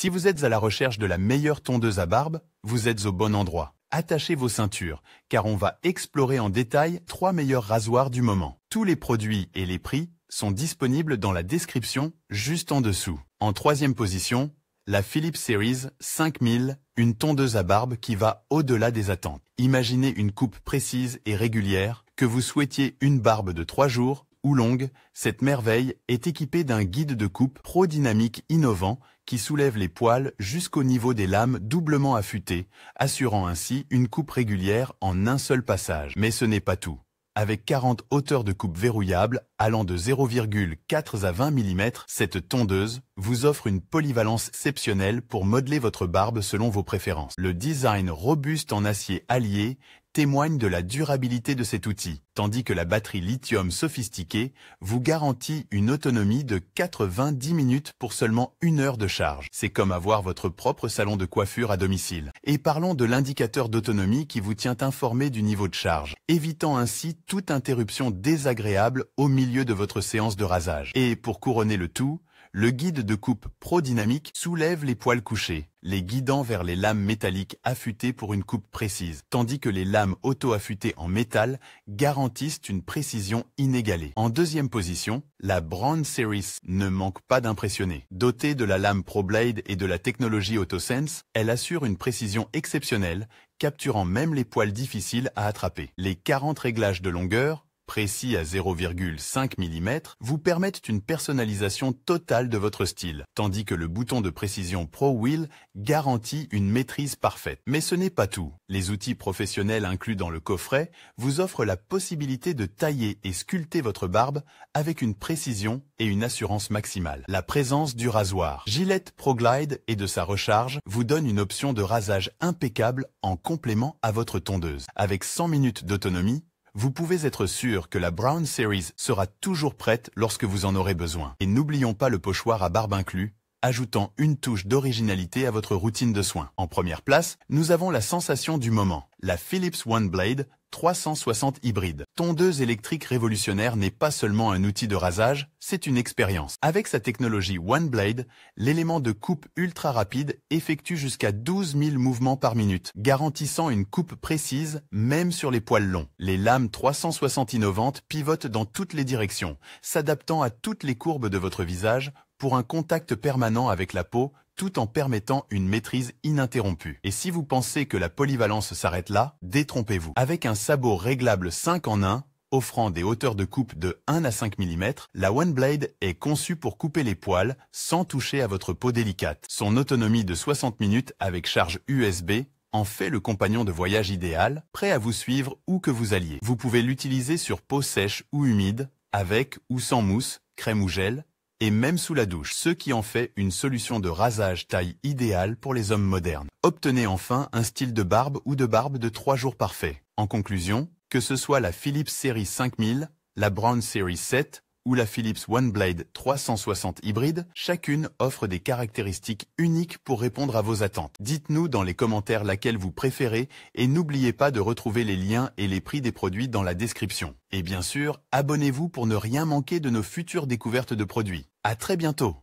Si vous êtes à la recherche de la meilleure tondeuse à barbe, vous êtes au bon endroit. Attachez vos ceintures, car on va explorer en détail 3 meilleurs rasoirs du moment. Tous les produits et les prix sont disponibles dans la description juste en dessous. En troisième position, la Philips Series 5000, une tondeuse à barbe qui va au-delà des attentes. Imaginez une coupe précise et régulière, que vous souhaitiez une barbe de 3 jours ou longue, cette merveille est équipée d'un guide de coupe pro-dynamique innovant qui soulève les poils jusqu'au niveau des lames doublement affûtées, assurant ainsi une coupe régulière en un seul passage. Mais ce n'est pas tout. Avec 40 hauteurs de coupe verrouillables allant de 0,4 à 20 mm, cette tondeuse vous offre une polyvalence exceptionnelle pour modeler votre barbe selon vos préférences. Le design robuste en acier allié témoigne de la durabilité de cet outil, tandis que la batterie lithium sophistiquée vous garantit une autonomie de 90 minutes pour seulement 1 heure de charge. C'est comme avoir votre propre salon de coiffure à domicile. Et parlons de l'indicateur d'autonomie qui vous tient informé du niveau de charge, évitant ainsi toute interruption désagréable au milieu de votre séance de rasage. Et pour couronner le tout, le guide de coupe pro-dynamique soulève les poils couchés, les guidant vers les lames métalliques affûtées pour une coupe précise, tandis que les lames auto-affûtées en métal garantissent une précision inégalée. En deuxième position, la Braun Series ne manque pas d'impressionner. Dotée de la lame ProBlade et de la technologie AutoSense, elle assure une précision exceptionnelle, capturant même les poils difficiles à attraper. Les 40 réglages de longueur, précis à 0,5 mm, vous permettent une personnalisation totale de votre style, tandis que le bouton de précision Pro Wheel garantit une maîtrise parfaite. Mais ce n'est pas tout. Les outils professionnels inclus dans le coffret vous offrent la possibilité de tailler et sculpter votre barbe avec une précision et une assurance maximale. La présence du rasoir Gillette ProGlide et de sa recharge vous donne une option de rasage impeccable en complément à votre tondeuse. Avec 100 minutes d'autonomie, vous pouvez être sûr que la Braun Series sera toujours prête lorsque vous en aurez besoin. Et n'oublions pas le pochoir à barbe inclus, ajoutant une touche d'originalité à votre routine de soins. En première place, nous avons la sensation du moment, la Philips OneBlade 360 hybride. Tondeuse électrique révolutionnaire n'est pas seulement un outil de rasage, c'est une expérience. Avec sa technologie OneBlade, l'élément de coupe ultra rapide effectue jusqu'à 12 000 mouvements par minute, garantissant une coupe précise même sur les poils longs. Les lames 360 innovantes pivotent dans toutes les directions, s'adaptant à toutes les courbes de votre visage pour un contact permanent avec la peau, tout en permettant une maîtrise ininterrompue. Et si vous pensez que la polyvalence s'arrête là, détrompez-vous. Avec un sabot réglable 5 en 1, offrant des hauteurs de coupe de 1 à 5 mm, la OneBlade est conçue pour couper les poils sans toucher à votre peau délicate. Son autonomie de 60 minutes avec charge USB en fait le compagnon de voyage idéal, prêt à vous suivre où que vous alliez. Vous pouvez l'utiliser sur peau sèche ou humide, avec ou sans mousse, crème ou gel, et même sous la douche, ce qui en fait une solution de rasage taille idéale pour les hommes modernes. Obtenez enfin un style de barbe ou de barbe de 3 jours parfait. En conclusion, que ce soit la Philips Series 5000, la Braun Series 7 ou la Philips OneBlade 360 hybride, chacune offre des caractéristiques uniques pour répondre à vos attentes. Dites-nous dans les commentaires laquelle vous préférez et n'oubliez pas de retrouver les liens et les prix des produits dans la description. Et bien sûr, abonnez-vous pour ne rien manquer de nos futures découvertes de produits. À très bientôt!